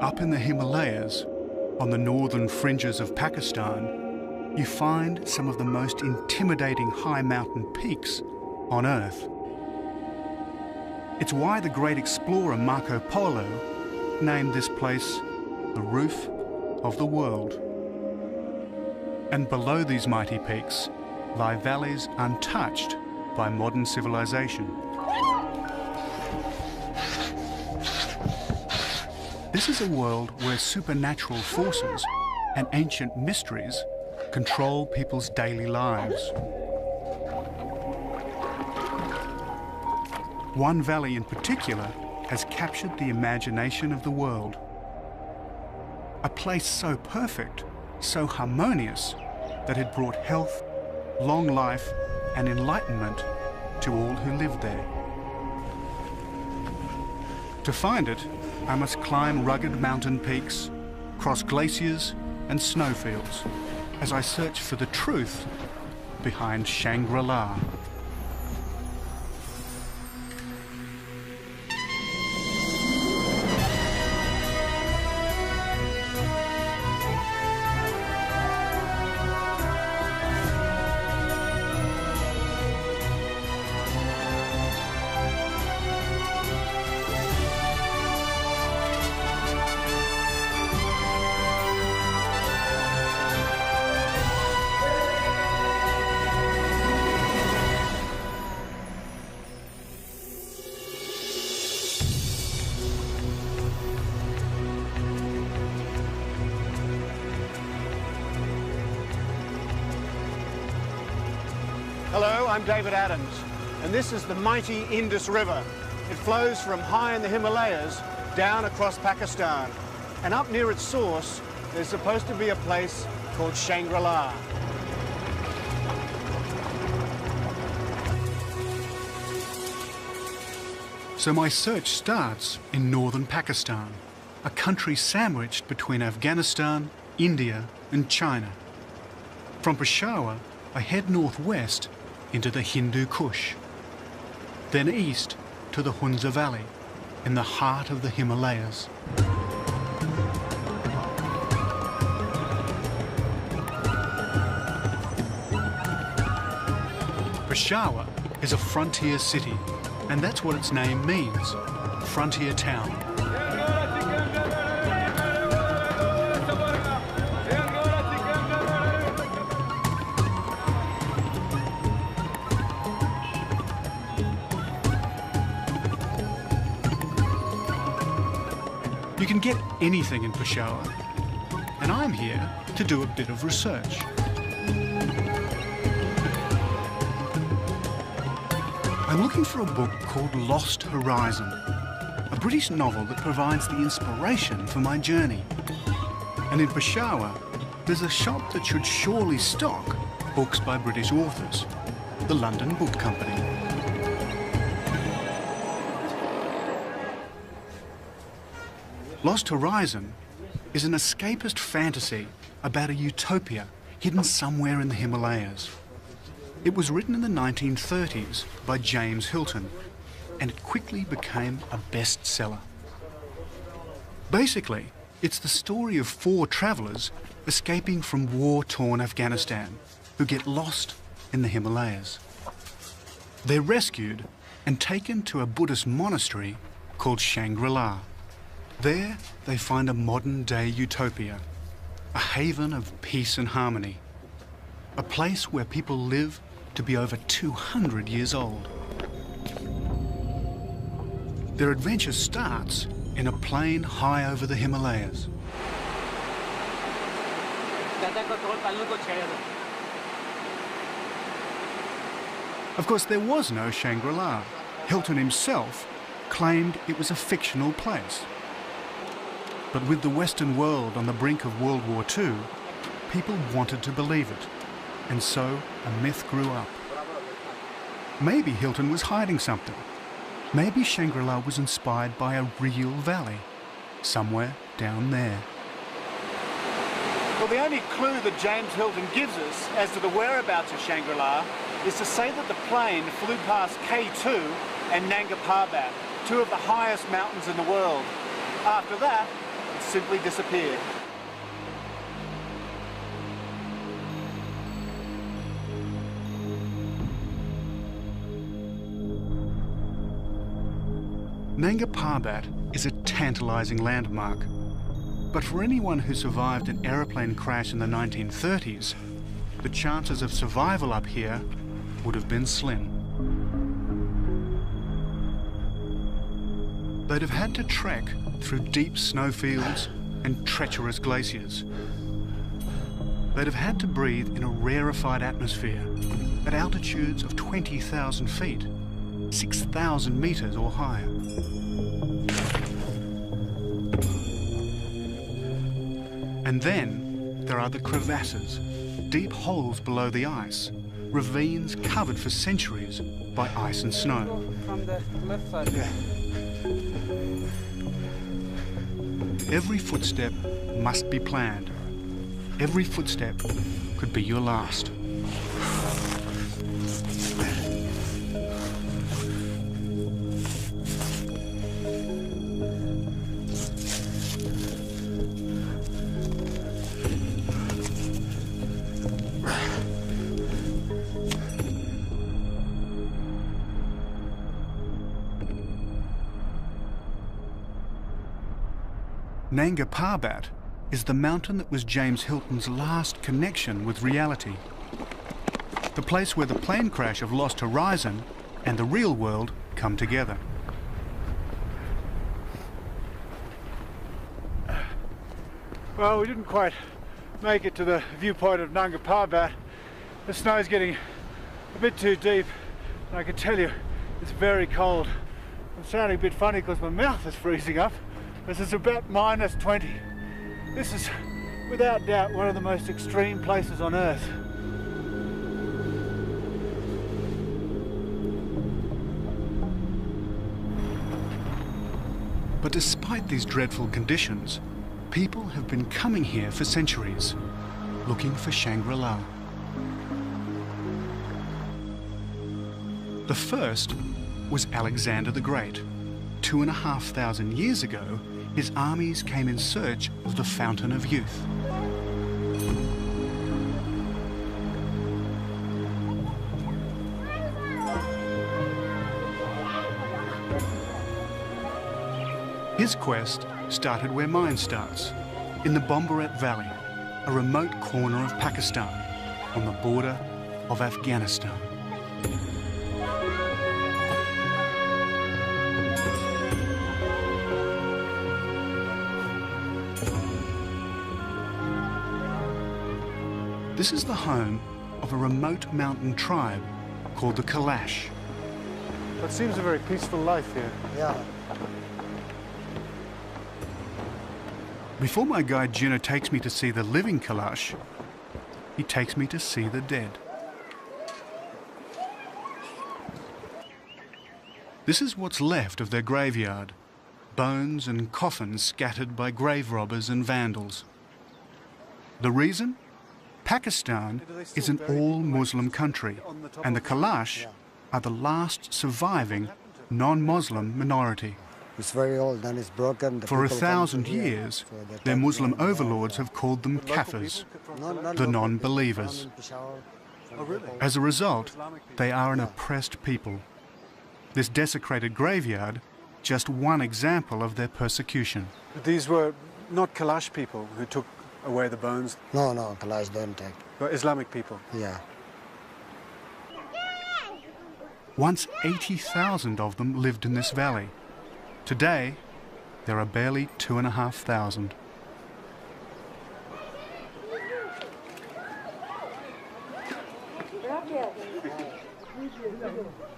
Up in the Himalayas, on the northern fringes of Pakistan, you find some of the most intimidating high mountain peaks on Earth. It's why the great explorer Marco Polo named this place the roof of the world. And below these mighty peaks lie valleys untouched by modern civilization. This is a world where supernatural forces and ancient mysteries control people's daily lives. One valley in particular has captured the imagination of the world. A place so perfect, so harmonious, that it brought health, long life, and enlightenment to all who lived there. To find it, I must climb rugged mountain peaks, cross glaciers and snowfields, as I search for the truth behind Shangri-La. Hello, I'm David Adams, and this is the mighty Indus River. It flows from high in the Himalayas down across Pakistan. And up near its source, there's supposed to be a place called Shangri-La. So my search starts in northern Pakistan, a country sandwiched between Afghanistan, India, and China. From Peshawar, I head northwest into the Hindu Kush, then east to the Hunza Valley, in the heart of the Himalayas. Peshawar is a frontier city, and that's what its name means, frontier town. You can get anything in Peshawar, and I'm here to do a bit of research. I'm looking for a book called Lost Horizon, a British novel that provides the inspiration for my journey. And in Peshawar, there's a shop that should surely stock books by British authors, the London Book Company. Lost Horizon is an escapist fantasy about a utopia hidden somewhere in the Himalayas. It was written in the 1930s by James Hilton, and it quickly became a bestseller. Basically, it's the story of 4 travellers escaping from war-torn Afghanistan who get lost in the Himalayas. They're rescued and taken to a Buddhist monastery called Shangri-La. There, they find a modern-day utopia, a haven of peace and harmony, a place where people live to be over 200 years old. Their adventure starts in a plain high over the Himalayas. Of course, there was no Shangri-La. Hilton himself claimed it was a fictional place. But with the Western world on the brink of World War II, people wanted to believe it, and so a myth grew up. Maybe Hilton was hiding something. Maybe Shangri-La was inspired by a real valley, somewhere down there. Well, the only clue that James Hilton gives us as to the whereabouts of Shangri-La is to say that the plane flew past K2 and Nanga Parbat, 2 of the highest mountains in the world. After that, it simply disappeared. Nanga Parbat is a tantalising landmark, but for anyone who survived an aeroplane crash in the 1930s, the chances of survival up here would have been slim. They'd have had to trek through deep snowfields and treacherous glaciers. They'd have had to breathe in a rarefied atmosphere at altitudes of 20,000 feet, 6,000 metres or higher. And then there are the crevasses, deep holes below the ice, ravines covered for centuries by ice and snow. From the left side. Yeah. Every footstep must be planned. Every footstep could be your last. Nanga Parbat is the mountain that was James Hilton's last connection with reality. The place where the plane crash of Lost Horizon and the real world come together. Well, we didn't quite make it to the viewpoint of Nanga Parbat. The snow's getting a bit too deep, and I can tell you it's very cold. I'm sounding a bit funny because my mouth is freezing up. This is about -20. This is, without doubt, one of the most extreme places on Earth. But despite these dreadful conditions, people have been coming here for centuries, looking for Shangri-La. The first was Alexander the Great. 2,500 years ago, his armies came in search of the Fountain of Youth. His quest started where mine starts, in the Bombaret Valley, a remote corner of Pakistan, on the border of Afghanistan. This is the home of a remote mountain tribe called the Kalash. It seems a very peaceful life here. Yeah. Before my guide Jinnah takes me to see the living Kalash, he takes me to see the dead. This is what's left of their graveyard, bones and coffins scattered by grave robbers and vandals. The reason? Pakistan is an all-Muslim country, and the Kalash are the last surviving non-Muslim minority. It's very old and it's broken. For 1,000 years, their Muslim overlords have called them Kafirs, the non-believers. As a result, they are an oppressed people. This desecrated graveyard, just one example of their persecution. These were not Kalash people who took away the bones. No, Kalash don't take. But Islamic people. Yeah. Once 80,000 of them lived in this valley. Today, there are barely 2,500.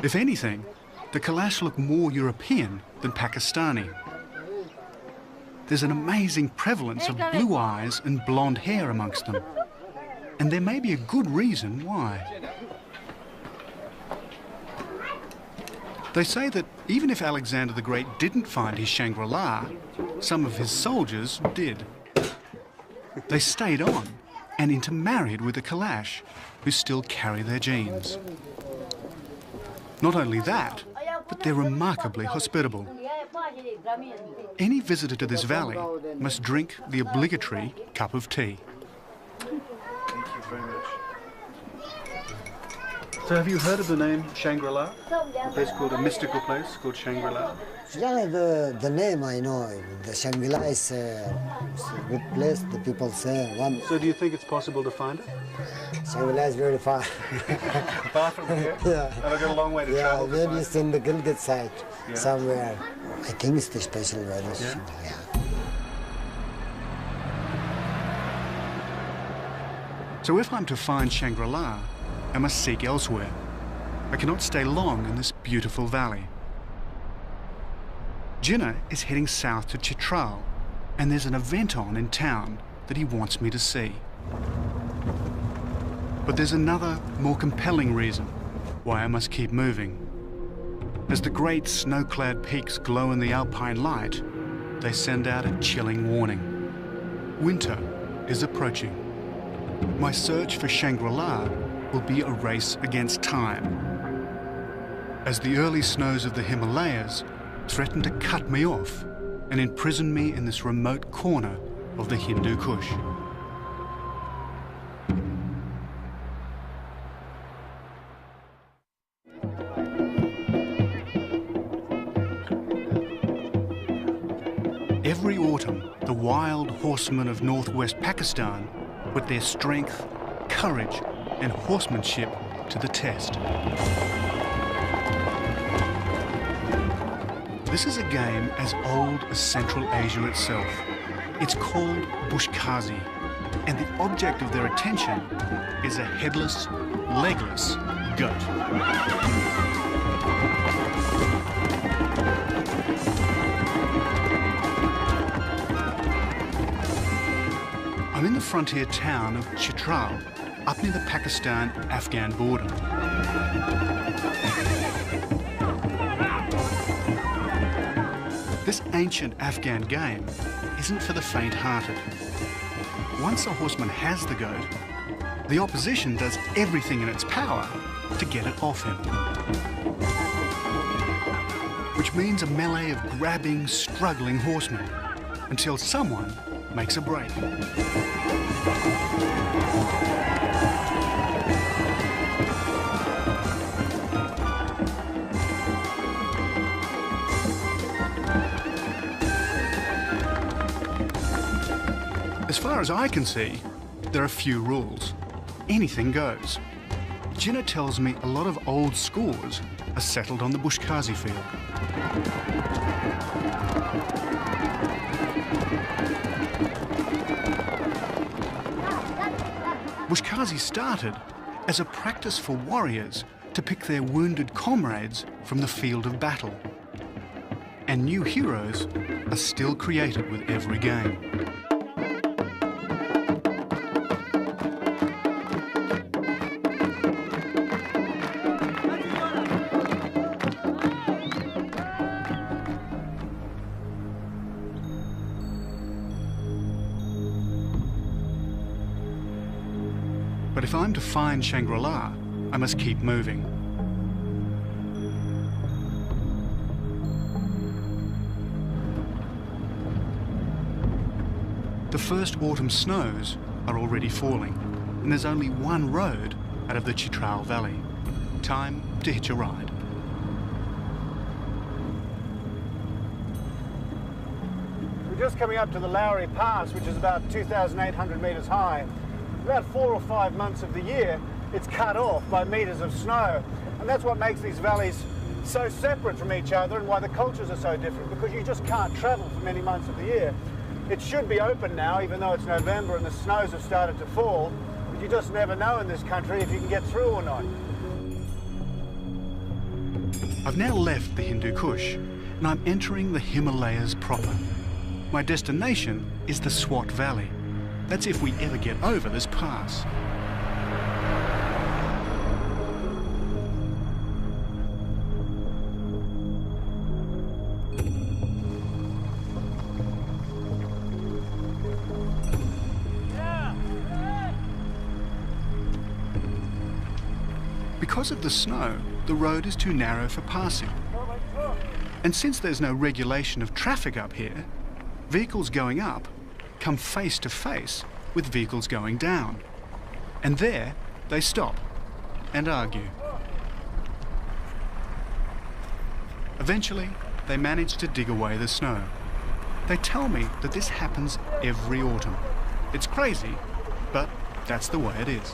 If anything, the Kalash look more European than Pakistani. There's an amazing prevalence of blue eyes and blonde hair amongst them. And there may be a good reason why. They say that even if Alexander the Great didn't find his Shangri-La, some of his soldiers did. They stayed on and intermarried with the Kalash, who still carry their genes. Not only that, but they're remarkably hospitable. Any visitor to this valley must drink the obligatory cup of tea. Thank you very much. So have you heard of the name Shangri-La? A place called a mystical place called Shangri-La? Yeah, the name I know. The Shangri-La is a good place, the people say. So do you think it's possible to find it? Shangri-La is very far. Far from here? Yeah. Have I got a long way to travel? Yeah, maybe it's in the Gilgit side, Yeah. somewhere. I think it's the special weather. Yeah? Yeah. So if I'm to find Shangri-La, I must seek elsewhere. I cannot stay long in this beautiful valley. Jinnah is heading south to Chitral, and there's an event on in town that he wants me to see. But there's another, more compelling reason why I must keep moving. As the great snow-clad peaks glow in the alpine light, they send out a chilling warning. Winter is approaching. My search for Shangri-La will be a race against time, as the early snows of the Himalayas threaten to cut me off and imprison me in this remote corner of the Hindu Kush. Every autumn, the wild horsemen of northwest Pakistan put their strength, courage, and horsemanship to the test. This is a game as old as Central Asia itself. It's called Bushkazi, and the object of their attention is a headless, legless goat. I'm in the frontier town of Chitral, up near the Pakistan-Afghan border. This ancient Afghan game isn't for the faint-hearted. Once a horseman has the goat, the opposition does everything in its power to get it off him. Which means a melee of grabbing, struggling horsemen, until someone makes a break. As far as I can see, there are few rules. Anything goes. Jinnah tells me a lot of old scores are settled on the Bushkazi field. Bushkazi started as a practice for warriors to pick their wounded comrades from the field of battle. And new heroes are still created with every game. But if I'm to find Shangri-La, I must keep moving. The first autumn snows are already falling, and there's only one road out of the Chitral Valley. Time to hitch a ride. We're just coming up to the Lowry Pass, which is about 2,800 metres high. About 4 or 5 months of the year, it's cut off by metres of snow. And that's what makes these valleys so separate from each other and why the cultures are so different, because you just can't travel for many months of the year. It should be open now, even though it's November and the snows have started to fall, but you just never know in this country if you can get through or not. I've now left the Hindu Kush, and I'm entering the Himalayas proper. My destination is the Swat Valley. That's if we ever get over this pass. Because of the snow, the road is too narrow for passing. And since there's no regulation of traffic up here, vehicles going up come face to face with vehicles going down. And there they stop and argue. Eventually, they manage to dig away the snow. They tell me that this happens every autumn. It's crazy, but that's the way it is.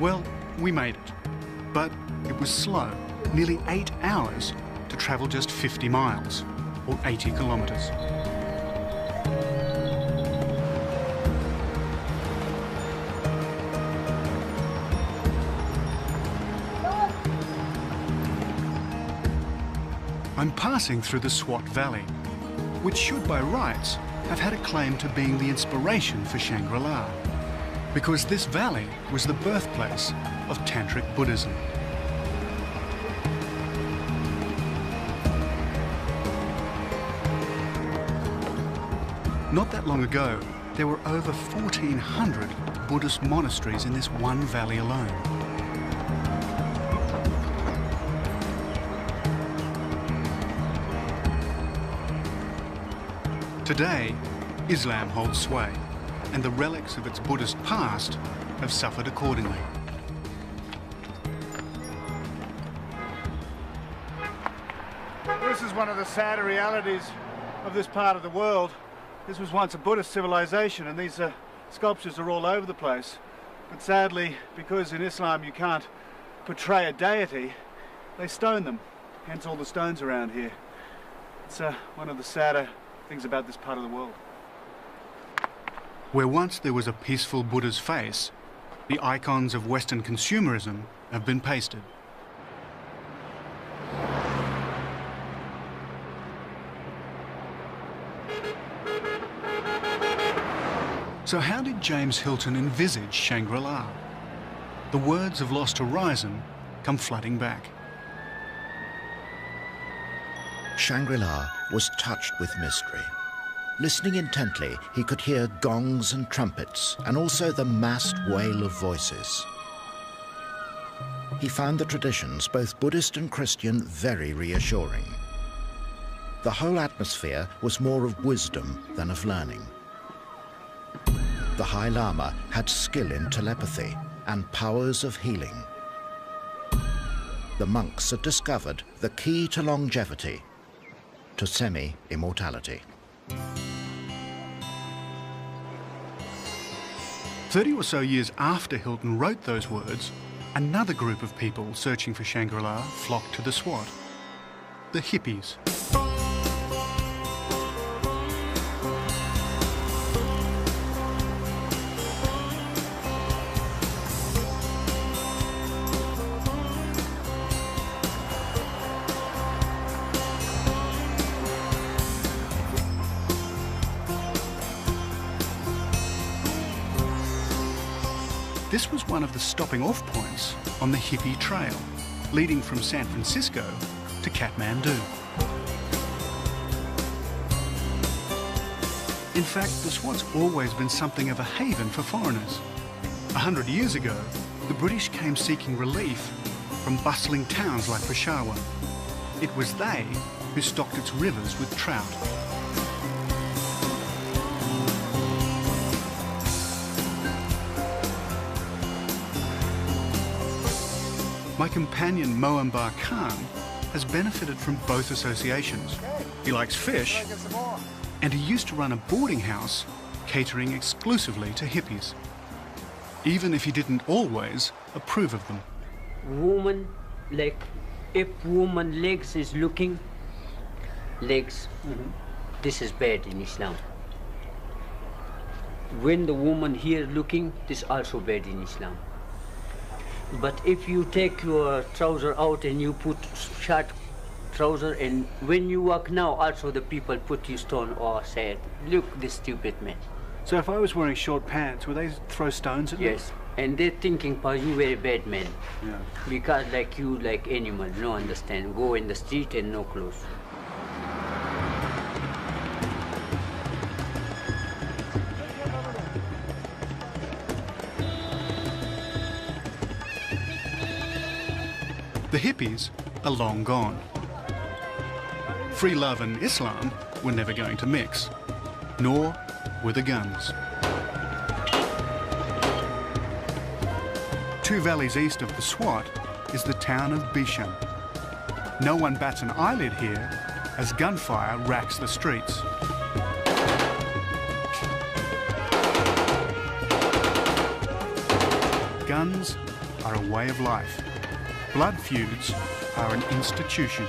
Well, we made it, but it was slow, nearly 8 hours to travel just 50 miles, or 80 kilometres. I'm passing through the Swat Valley, which should by rights have had a claim to being the inspiration for Shangri-La, because this valley was the birthplace of Tantric Buddhism. Not that long ago, there were over 1,400 Buddhist monasteries in this one valley alone. Today, Islam holds sway, and the relics of its Buddhist past have suffered accordingly. This is one of the sadder realities of this part of the world. This was once a Buddhist civilization, and these sculptures are all over the place. But sadly, because in Islam you can't portray a deity, they stone them, hence all the stones around here. It's one of the sadder things about this part of the world. Where once there was a peaceful Buddha's face, the icons of Western consumerism have been pasted. So how did James Hilton envisage Shangri-La? The words of Lost Horizon come flooding back. Shangri-La was touched with mystery. Listening intently, he could hear gongs and trumpets, and also the massed wail of voices. He found the traditions, both Buddhist and Christian, very reassuring. The whole atmosphere was more of wisdom than of learning. The High Lama had skill in telepathy and powers of healing. The monks had discovered the key to longevity, to semi-immortality. 30 or so years after Hilton wrote those words, another group of people searching for Shangri-La flocked to the Swat, the hippies. This was one of the stopping off points on the hippie trail, leading from San Francisco to Kathmandu. In fact, the Swat's always been something of a haven for foreigners. 100 years ago, the British came seeking relief from bustling towns like Peshawar. It was they who stocked its rivers with trout. My companion Moambar Khan has benefited from both associations. He likes fish, and he used to run a boarding house catering exclusively to hippies, even if he didn't always approve of them. Woman, like, if woman legs is looking, legs, this is bad in Islam. When the woman here looking, this also bad in Islam. But if you take your trouser out and you put short trouser, and when you walk now, also the people put you stone or say, look, this stupid man. So if I was wearing short pants, would they throw stones at me? Yes. And they're thinking, "Pa, you very bad man." Yeah. Because like you, like animal, no understand. Go in the street and no clothes. The hippies are long gone. Free love and Islam were never going to mix, nor were the guns. 2 valleys east of the Swat is the town of Bishan. No one bats an eyelid here as gunfire racks the streets. Guns are a way of life. Blood feuds are an institution.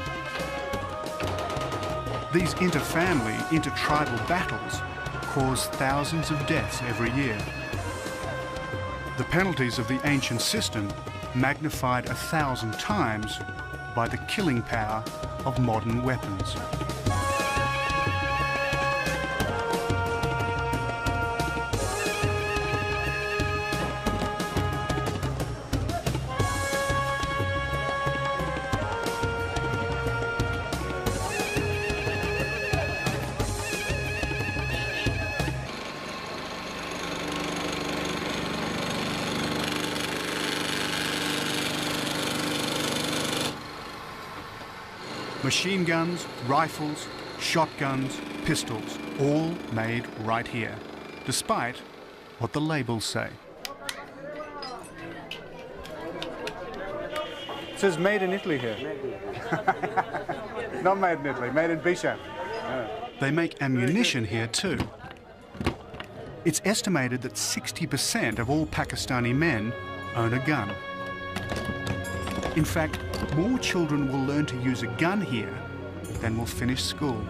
These inter-family, inter-tribal battles cause thousands of deaths every year. The penalties of the ancient system magnified 1,000 times by the killing power of modern weapons. Machine guns, rifles, shotguns, pistols, all made right here, despite what the labels say. It says made in Italy here. Not made in Italy, made in Bishan. They make ammunition here too. It's estimated that 60% of all Pakistani men own a gun. In fact, more children will learn to use a gun here than will finish school.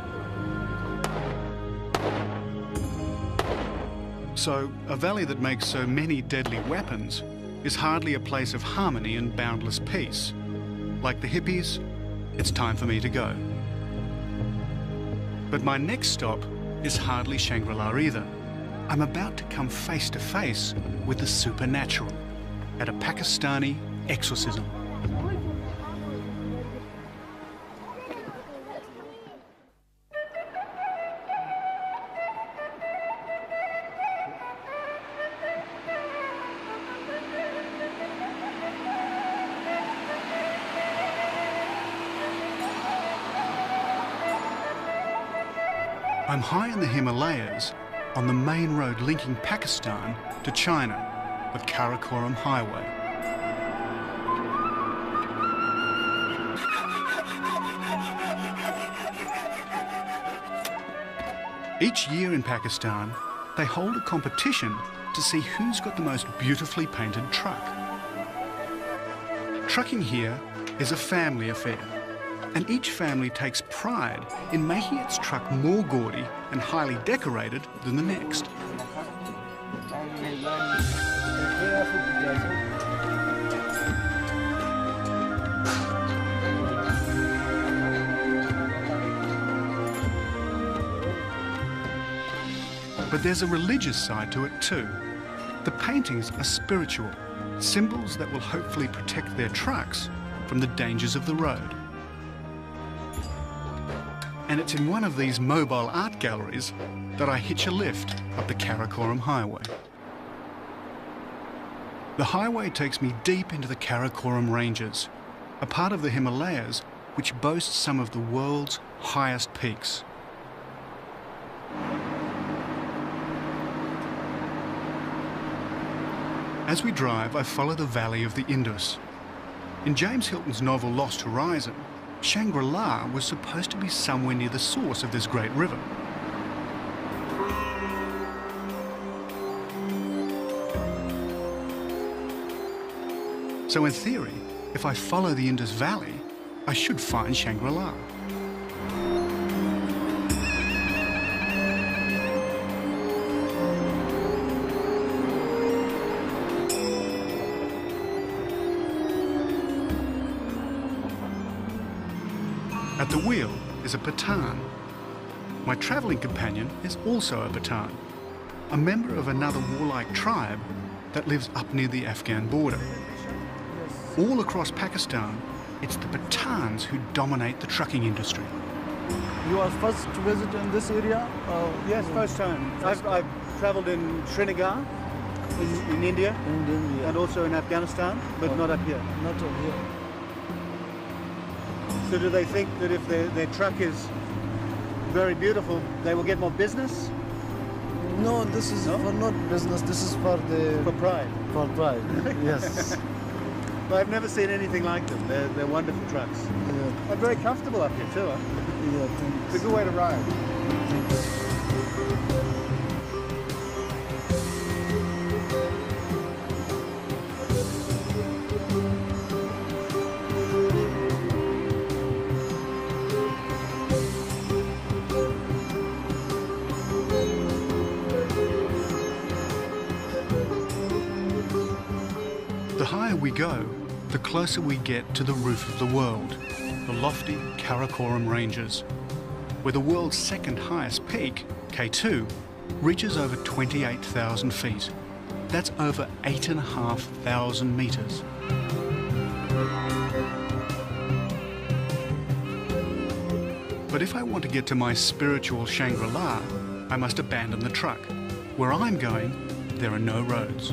So, a valley that makes so many deadly weapons is hardly a place of harmony and boundless peace. Like the hippies, it's time for me to go. But my next stop is hardly Shangri-La either. I'm about to come face to face with the supernatural at a Pakistani exorcism. I'm high in the Himalayas on the main road linking Pakistan to China, the Karakoram Highway. Each year in Pakistan, they hold a competition to see who's got the most beautifully painted truck. Trucking here is a family affair, and each family takes pride in making its truck more gaudy and highly decorated than the next. But there's a religious side to it too. The paintings are spiritual, symbols that will hopefully protect their trucks from the dangers of the road. And it's in one of these mobile art galleries that I hitch a lift up the Karakoram Highway. The highway takes me deep into the Karakoram Ranges, a part of the Himalayas which boasts some of the world's highest peaks. As we drive, I follow the valley of the Indus. In James Hilton's novel Lost Horizon, Shangri-La was supposed to be somewhere near the source of this great river. So in theory, if I follow the Indus Valley, I should find Shangri-La. At the wheel is a Pathan. My travelling companion is also a Pathan. a member of another warlike tribe that lives up near the Afghan border. All across Pakistan, it's the Pathans who dominate the trucking industry. You are first to visit in this area? Yes, first time. I've travelled in Srinagar, in India, and also in Afghanistan, but not up here. Not up here. So do they think that if their truck is very beautiful, they will get more business? No, this is for not business. This is for For pride. For pride. Yes. Well, I've never seen anything like them. They're wonderful trucks. Yeah. And very comfortable up here too. Huh? Yeah. Thanks. It's a good way to ride. The higher we go, the closer we get to the roof of the world, the lofty Karakoram Ranges, where the world's second highest peak, K2, reaches over 28,000 feet. That's over 8,500 metres. But if I want to get to my spiritual Shangri-La, I must abandon the truck. Where I'm going, there are no roads.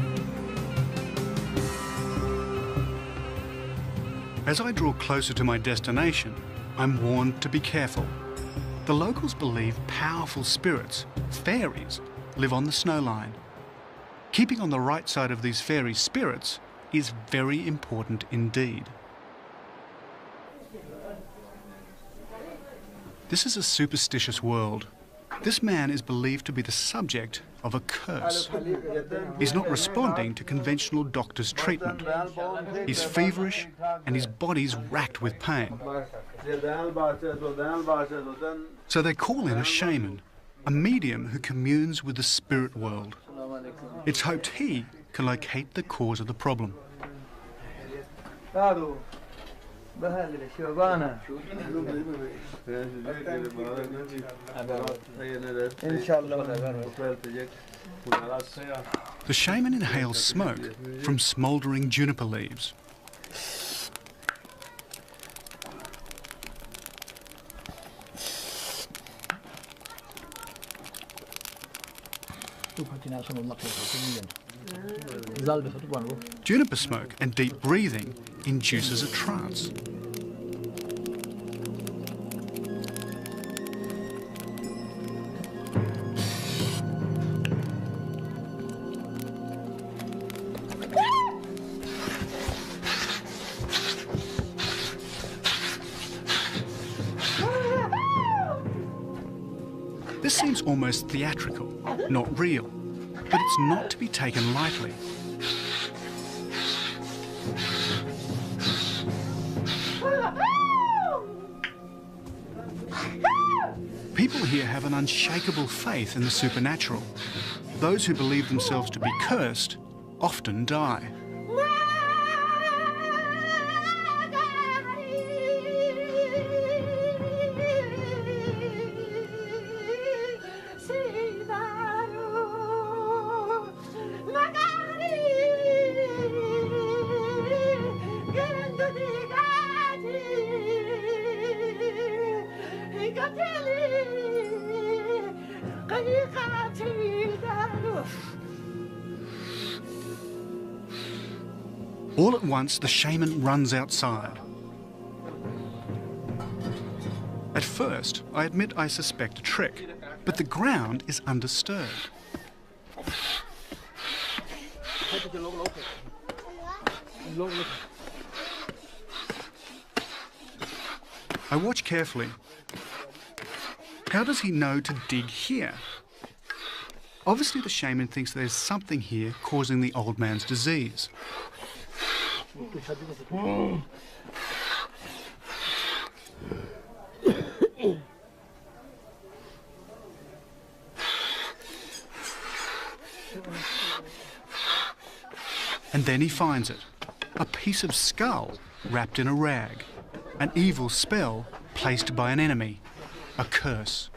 As I draw closer to my destination, I'm warned to be careful. The locals believe powerful spirits, fairies, live on the snow line. Keeping on the right side of these fairy spirits is very important indeed. This is a superstitious world. This man is believed to be the subject of a curse. He's not responding to conventional doctor's treatment. He's feverish and his body's racked with pain. So they call in a shaman, a medium who communes with the spirit world. It's hoped he can locate the cause of the problem. The shaman inhales smoke from smouldering juniper leaves. Juniper smoke and deep breathing induces a trance. This seems almost theatrical, not real, but it's not to be taken lightly. People here have an unshakable faith in the supernatural. Those who believe themselves to be cursed often die. All at once, the shaman runs outside. At first, I admit I suspect a trick, but the ground is undisturbed. I watch carefully. How does he know to dig here? Obviously, the shaman thinks there's something here causing the old man's disease. And then he finds it, a piece of skull wrapped in a rag, an evil spell placed by an enemy, a curse.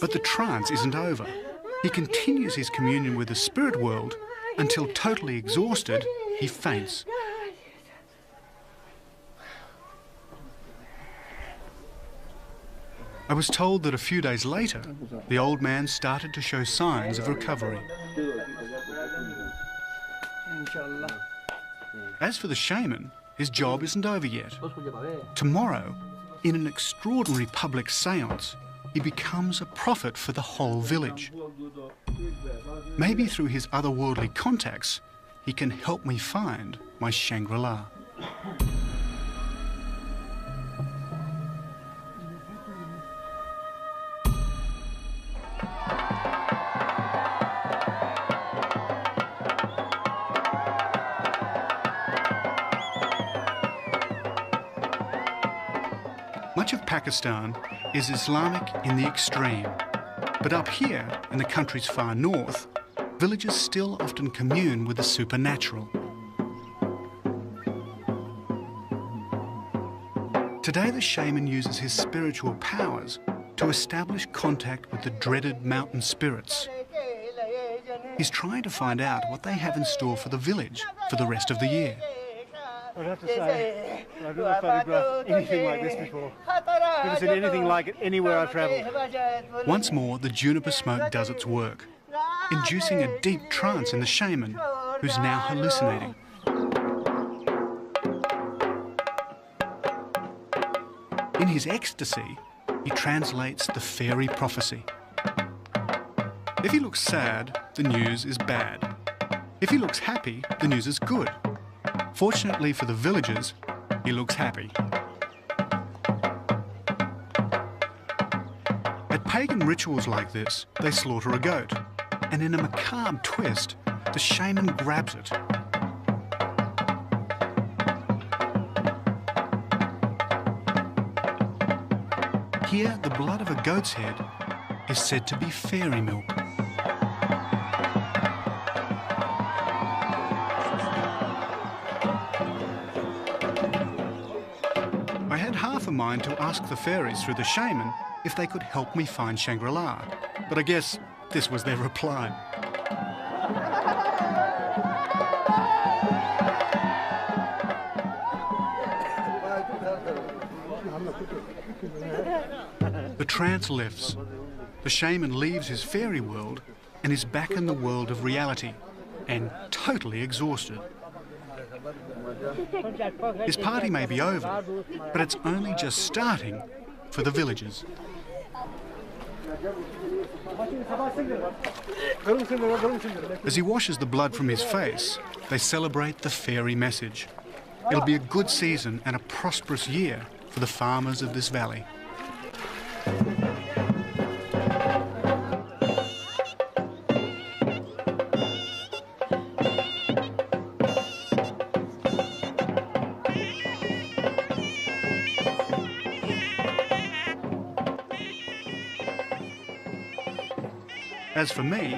But the trance isn't over. He continues his communion with the spirit world until, totally exhausted, he faints. I was told that a few days later, the old man started to show signs of recovery. As for the shaman, his job isn't over yet. Tomorrow, in an extraordinary public séance, he becomes a prophet for the whole village. Maybe through his otherworldly contacts, he can help me find my Shangri-La. Much of Pakistan is Islamic in the extreme, but up here, in the country's far north, villagers still often commune with the supernatural. Today the shaman uses his spiritual powers to establish contact with the dreaded mountain spirits. He's trying to find out what they have in store for the village for the rest of the year. I'd have to say, I've never photographed anything like this before. Never seen anything like it anywhere I've travelled. Once more, the juniper smoke does its work, inducing a deep trance in the shaman, who's now hallucinating. In his ecstasy, he translates the fairy prophecy. If he looks sad, the news is bad. If he looks happy, the news is good. Fortunately for the villagers, he looks happy. At pagan rituals like this, they slaughter a goat, and in a macabre twist, the shaman grabs it. Here, the blood of a goat's head is said to be fairy milk. I had half a mind to ask the fairies through the shaman if they could help me find Shangri-La, but I guess this was their reply. The trance lifts. The shaman leaves his fairy world and is back in the world of reality, and totally exhausted. His party may be over, but it's only just starting for the villagers. As he washes the blood from his face, they celebrate the fairy message. It'll be a good season and a prosperous year for the farmers of this valley. As for me,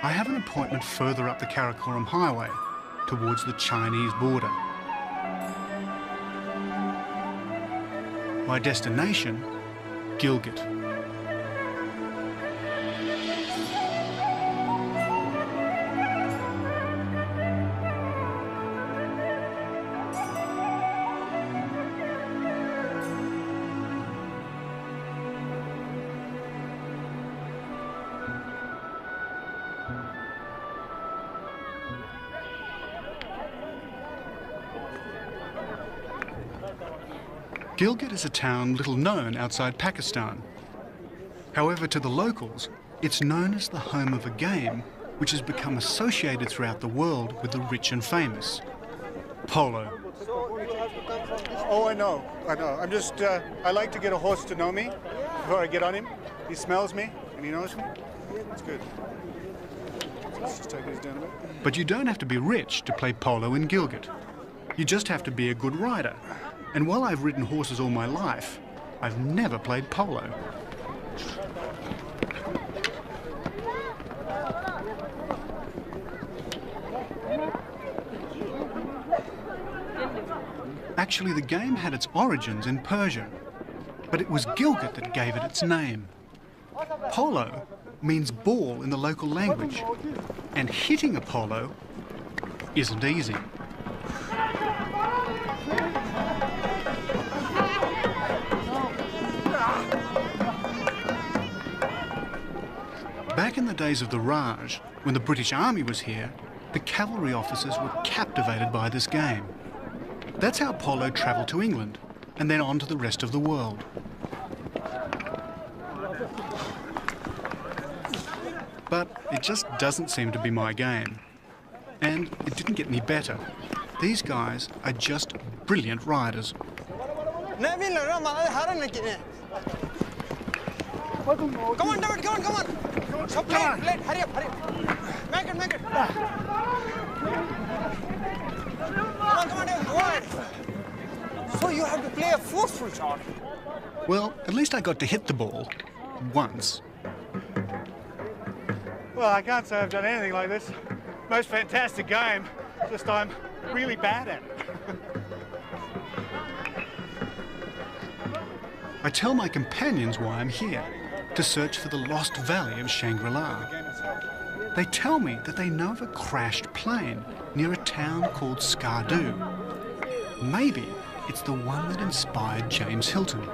I have an appointment further up the Karakoram Highway, towards the Chinese border. My destination, Gilgit. Gilgit is a town little known outside Pakistan. However, to the locals, it's known as the home of a game which has become associated throughout the world with the rich and famous: polo. Oh, I know. I'm just, I like to get a horse to know me before I get on him. He smells me and he knows me. It's good. Let's just take these down a bit. But you don't have to be rich to play polo in Gilgit. You just have to be a good rider. And while I've ridden horses all my life, I've never played polo. Actually, the game had its origins in Persia, but it was Gilgit that gave it its name. Polo means ball in the local language, and hitting a polo isn't easy. Back in the days of the Raj, when the British Army was here, the cavalry officers were captivated by this game. That's how polo travelled to England, and then on to the rest of the world. But it just doesn't seem to be my game. And it didn't get any better. These guys are just brilliant riders. Come on, David, come on. So play, hurry up. Make it. Come on, David, go ahead. So you have to play a forceful shot. Well, at least I got to hit the ball once. Well, I can't say I've done anything like this. Most fantastic game, just I'm really bad at it. I tell my companions why I'm here, to search for the lost valley of Shangri-La. They tell me that they know of a crashed plane near a town called Skardu. Maybe it's the one that inspired James Hilton.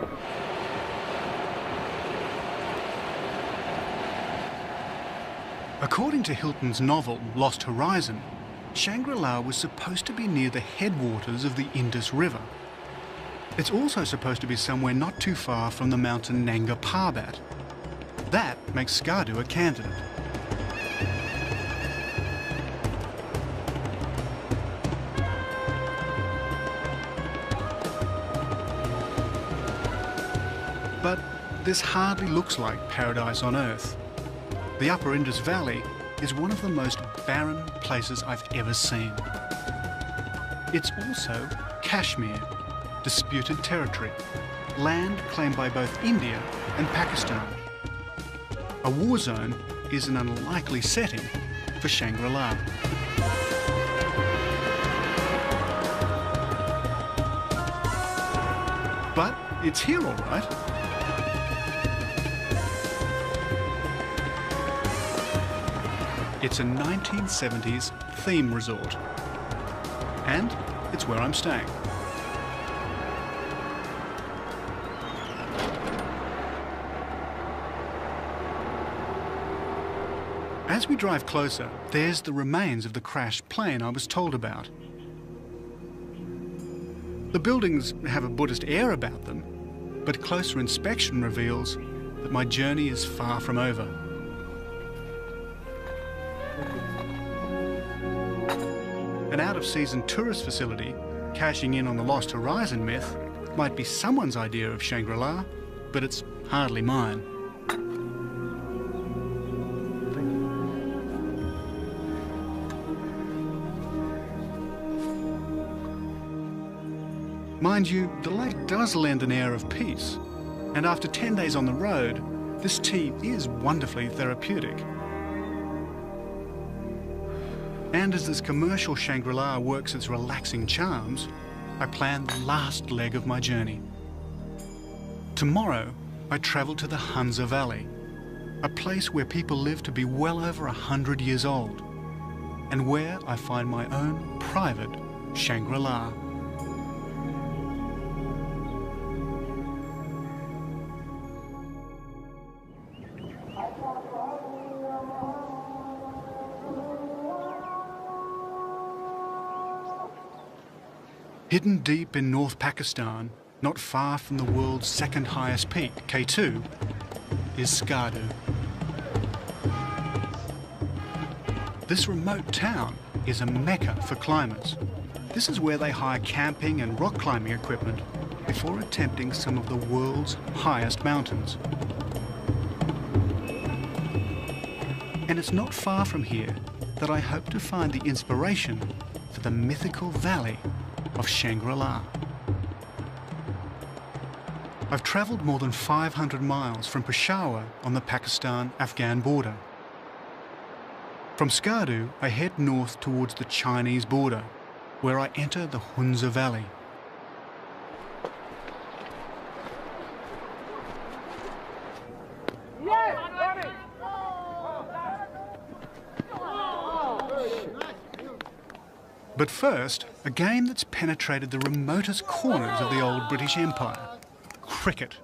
According to Hilton's novel, Lost Horizon, Shangri-La was supposed to be near the headwaters of the Indus River. It's also supposed to be somewhere not too far from the mountain Nanga Parbat. That makes Skardu a candidate. But this hardly looks like paradise on Earth. The Upper Indus Valley is one of the most barren places I've ever seen. It's also Kashmir, disputed territory, land claimed by both India and Pakistan. A war zone is an unlikely setting for Shangri-La. But it's here all right. It's a 1970s theme resort, and it's where I'm staying. As we drive closer, there's the remains of the crashed plane I was told about. The buildings have a Buddhist air about them, but closer inspection reveals that my journey is far from over. An out-of-season tourist facility, cashing in on the Lost Horizon myth, might be someone's idea of Shangri-La, but it's hardly mine. Mind you, the lake does lend an air of peace, and after 10 days on the road, this tea is wonderfully therapeutic. And as this commercial Shangri-La works its relaxing charms, I plan the last leg of my journey. Tomorrow, I travel to the Hunza Valley, a place where people live to be well over 100 years old, and where I find my own private Shangri-La. Hidden deep in North Pakistan, not far from the world's second highest peak, K2, is Skardu. This remote town is a mecca for climbers. This is where they hire camping and rock climbing equipment before attempting some of the world's highest mountains. And it's not far from here that I hope to find the inspiration for the mythical valley of Shangri-La. I've travelled more than 500 miles from Peshawar on the Pakistan-Afghan border. From Skardu, I head north towards the Chinese border, where I enter the Hunza Valley. But first, a game that's penetrated the remotest corners of the old British Empire. Cricket.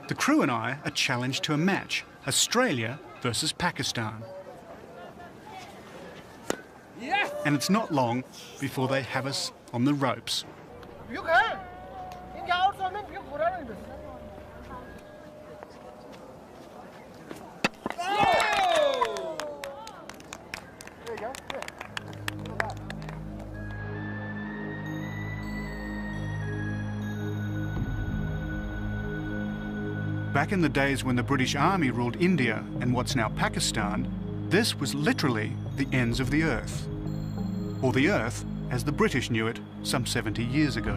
The crew and I are challenged to a match, Australia versus Pakistan. And it's not long before they have us on the ropes. Back in the days when the British Army ruled India and what's now Pakistan, this was literally the ends of the earth. Or the earth as the British knew it some 70 years ago.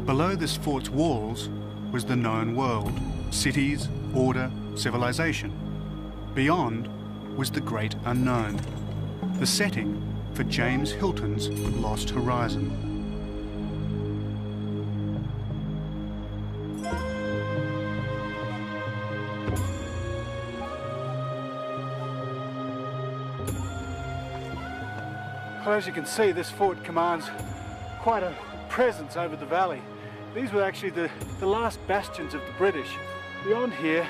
Below this fort's walls was the known world, cities, order, civilization. Beyond was the great unknown, the setting for James Hilton's Lost Horizon. Well, as you can see, this fort commands quite a presence over the valley. These were actually the last bastions of the British. Beyond here,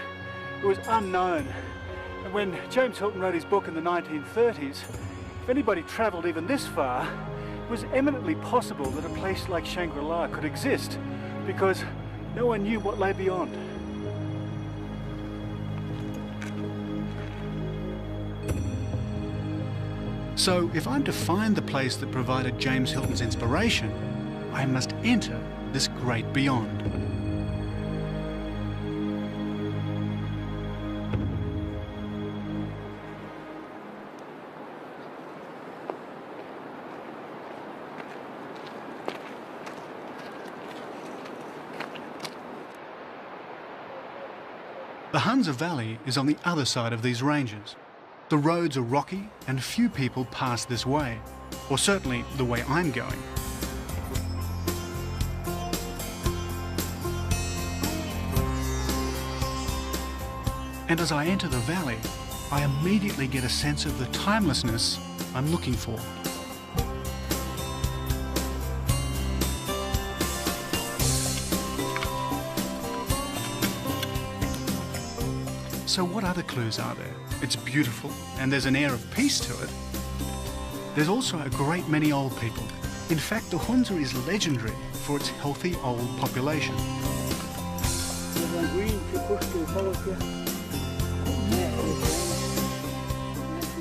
it was unknown. And when James Hilton wrote his book in the 1930s, if anybody travelled even this far, it was eminently possible that a place like Shangri-La could exist, because no one knew what lay beyond. So if I'm to find the place that provided James Hilton's inspiration, I must enter this great beyond. The Hunza Valley is on the other side of these ranges. The roads are rocky and few people pass this way, or certainly the way I'm going. And as I enter the valley, I immediately get a sense of the timelessness I'm looking for. So what other clues are there? It's beautiful and there's an air of peace to it. There's also a great many old people. In fact, the Hunza is legendary for its healthy old population.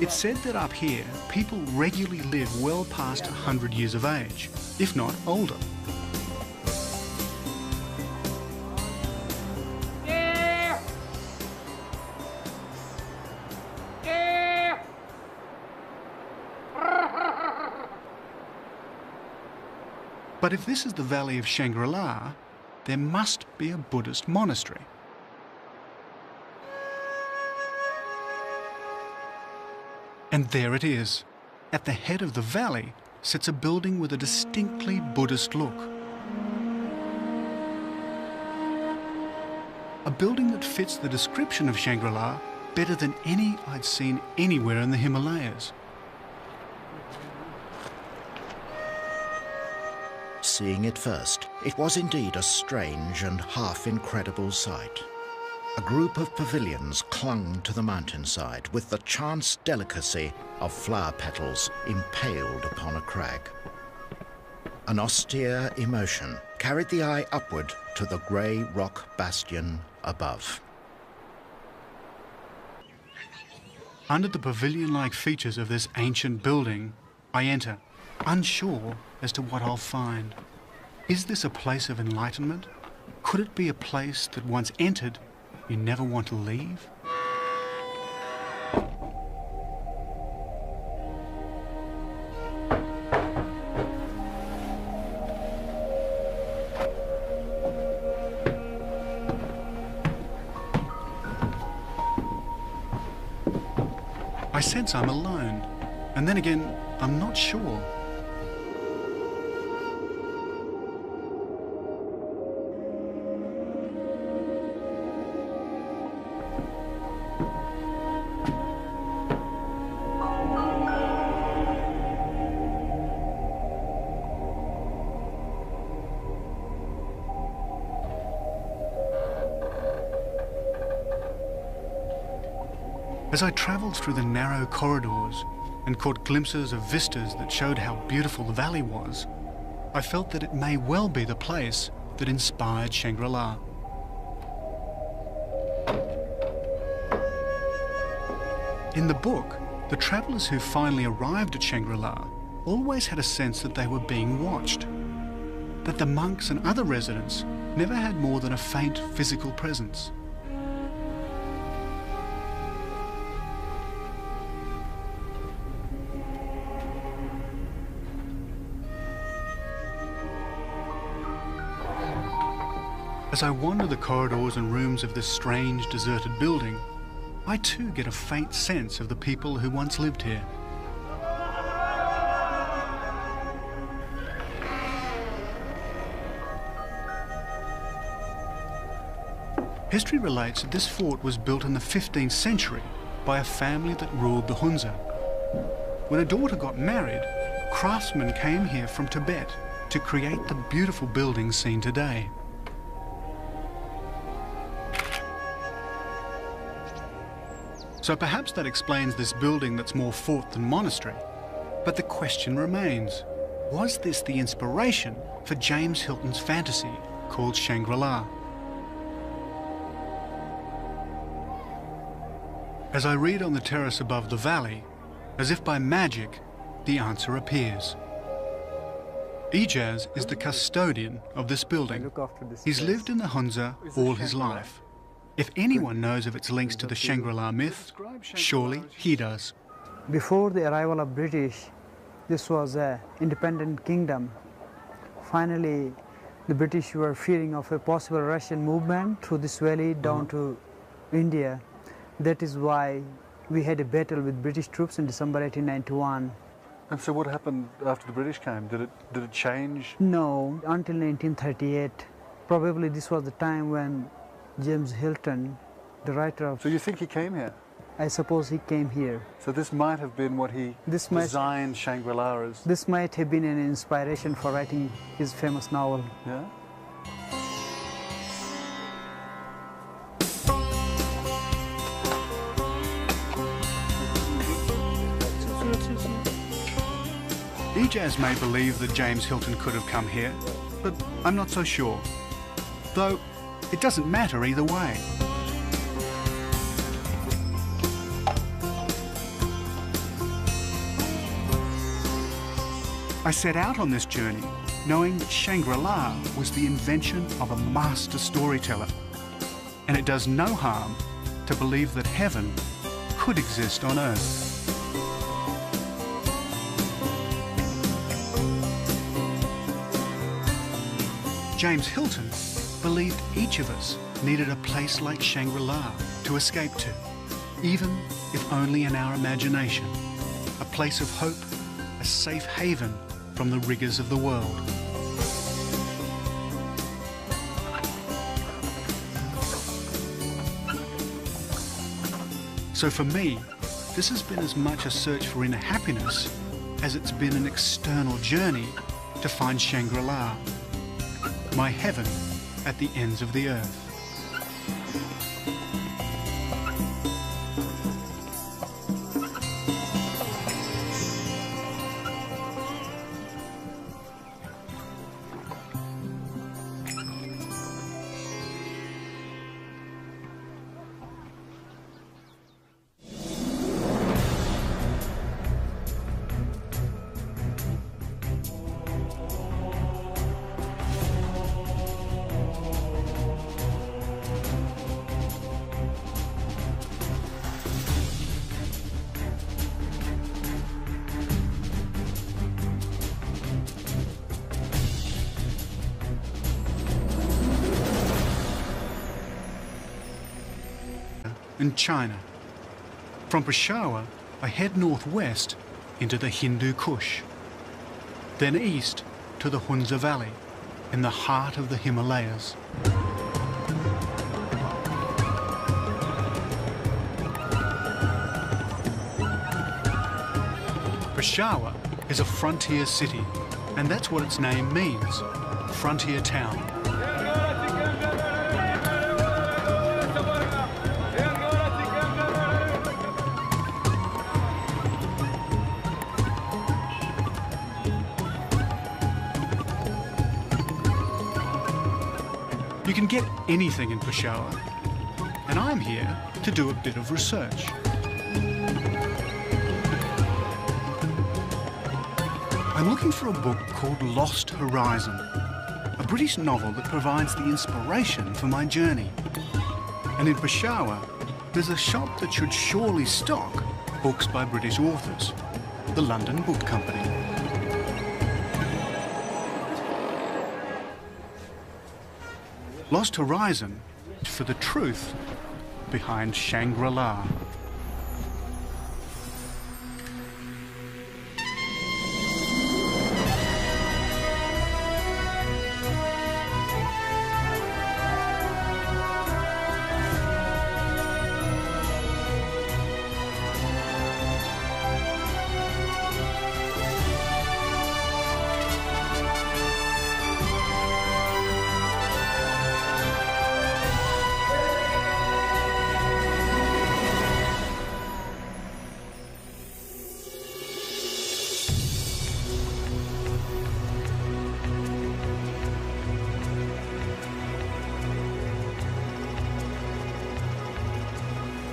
It's said that up here, people regularly live well past 100 years of age, if not older. But if this is the Valley of Shangri-La, there must be a Buddhist monastery. And there it is. At the head of the valley sits a building with a distinctly Buddhist look. A building that fits the description of Shangri-La better than any I'd seen anywhere in the Himalayas. Seeing it first, it was indeed a strange and half-incredible sight. A group of pavilions clung to the mountainside with the chance delicacy of flower petals impaled upon a crag. An austere emotion carried the eye upward to the grey rock bastion above. Under the pavilion-like features of this ancient building, I enter, unsure as to what I'll find. Is this a place of enlightenment? Could it be a place that once entered, you never want to leave? I sense I'm alone. And then again, I'm not sure. As I travelled through the narrow corridors and caught glimpses of vistas that showed how beautiful the valley was, I felt that it may well be the place that inspired Shangri-La. In the book, the travellers who finally arrived at Shangri-La always had a sense that they were being watched, that the monks and other residents never had more than a faint physical presence. As I wander the corridors and rooms of this strange, deserted building, I too get a faint sense of the people who once lived here. History relates that this fort was built in the 15th century by a family that ruled the Hunza. When a daughter got married, craftsmen came here from Tibet to create the beautiful buildings seen today. So perhaps that explains this building that's more fort than monastery. But the question remains, was this the inspiration for James Hilton's fantasy called Shangri-La? As I read on the terrace above the valley, as if by magic, the answer appears. Ijaz is the custodian of this building. He's lived in the Hunza all his life. If anyone knows of its links to the Shangri-La myth, surely he does. Before the arrival of British, this was an independent kingdom. Finally, the British were fearing of a possible Russian movement through this valley down to India. That is why we had a battle with British troops in December 1891. And so what happened after the British came? Did it change? No, until 1938. Probably this was the time when James Hilton, the writer of... So you think he came here? I suppose he came here. So this might have been what he designed Shangri-La as? This might have been an inspiration for writing his famous novel. Yeah? Ijaz may believe that James Hilton could have come here, but I'm not so sure. Though, it doesn't matter either way. I set out on this journey knowing that Shangri-La was the invention of a master storyteller, and it does no harm to believe that heaven could exist on earth. James Hilton believed each of us needed a place like Shangri-La to escape to, even if only in our imagination, a place of hope, a safe haven from the rigours of the world. So for me, this has been as much a search for inner happiness as it's been an external journey to find Shangri-La, my heaven at the ends of the earth. In China. From Peshawar, I head northwest into the Hindu Kush, then east to the Hunza Valley in the heart of the Himalayas. Peshawar is a frontier city, and that's what its name means, frontier town. You can get anything in Peshawar, and I'm here to do a bit of research. I'm looking for a book called Lost Horizon, a British novel that provides the inspiration for my journey. And in Peshawar, there's a shop that should surely stock books by British authors, the London Book Company. Lost Horizon for the truth behind Shangri-La.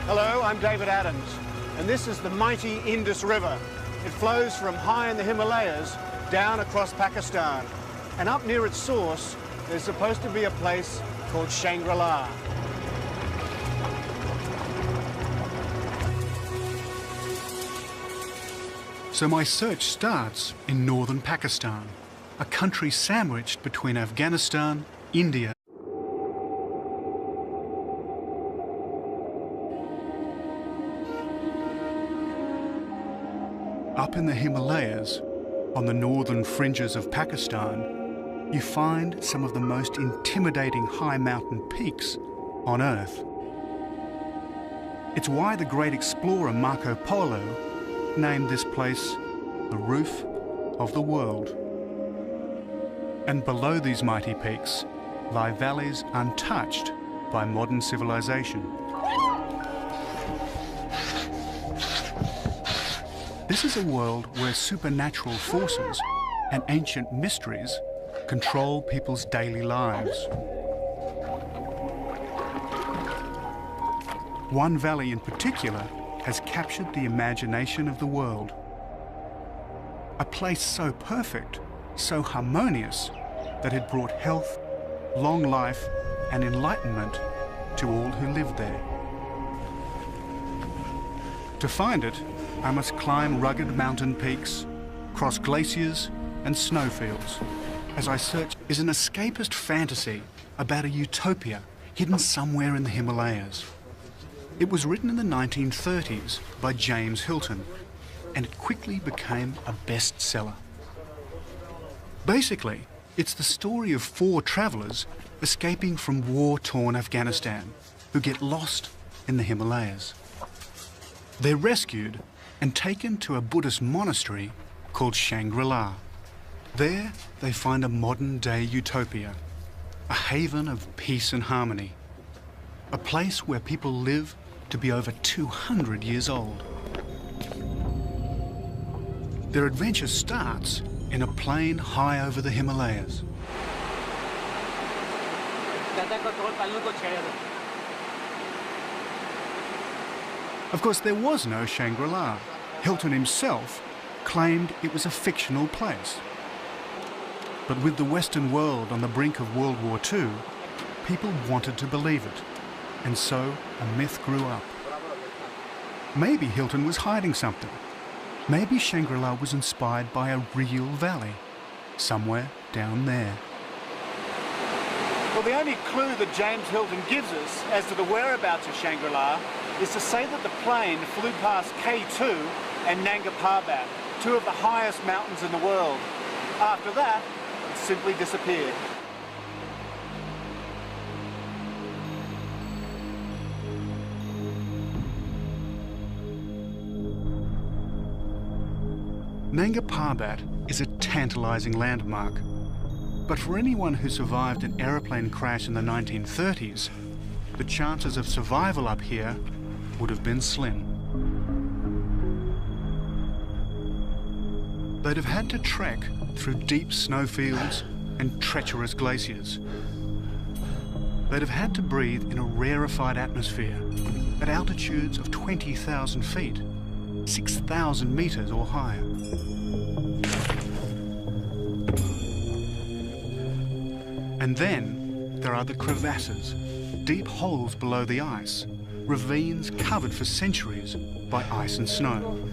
Hello, I'm David Adams, and this is the mighty Indus River. It flows from high in the Himalayas down across Pakistan. And up near its source, there's supposed to be a place called Shangri-La. So my search starts in northern Pakistan, a country sandwiched between Afghanistan, India, up in the Himalayas, on the northern fringes of Pakistan, you find some of the most intimidating high mountain peaks on Earth. It's why the great explorer Marco Polo named this place the roof of the world. And below these mighty peaks lie valleys untouched by modern civilization. This is a world where supernatural forces and ancient mysteries control people's daily lives. One valley in particular has captured the imagination of the world. A place so perfect, so harmonious, that it brought health, long life, and enlightenment to all who lived there. To find it, I must climb rugged mountain peaks, cross glaciers and snowfields, as I search is an escapist fantasy about a utopia hidden somewhere in the Himalayas. It was written in the 1930s by James Hilton, and it quickly became a bestseller. Basically, it's the story of 4 travelers escaping from war-torn Afghanistan who get lost in the Himalayas. They're rescued and taken to a Buddhist monastery called Shangri-La. There, they find a modern-day utopia, a haven of peace and harmony, a place where people live to be over 200 years old. Their adventure starts in a plain high over the Himalayas. Of course, there was no Shangri-La. Hilton himself claimed it was a fictional place. But with the Western world on the brink of World War II, people wanted to believe it, and so a myth grew up. Maybe Hilton was hiding something. Maybe Shangri-La was inspired by a real valley, somewhere down there. Well, the only clue that James Hilton gives us as to the whereabouts of Shangri-La is to say that the plane flew past K2 and Nanga Parbat, two of the highest mountains in the world. After that, it simply disappeared. Nanga Parbat is a tantalising landmark, but for anyone who survived an aeroplane crash in the 1930s, the chances of survival up here would have been slim. They'd have had to trek through deep snowfields and treacherous glaciers. They'd have had to breathe in a rarefied atmosphere at altitudes of 20,000 feet, 6,000 metres or higher. And then there are the crevasses, deep holes below the ice, ravines covered for centuries by ice and snow.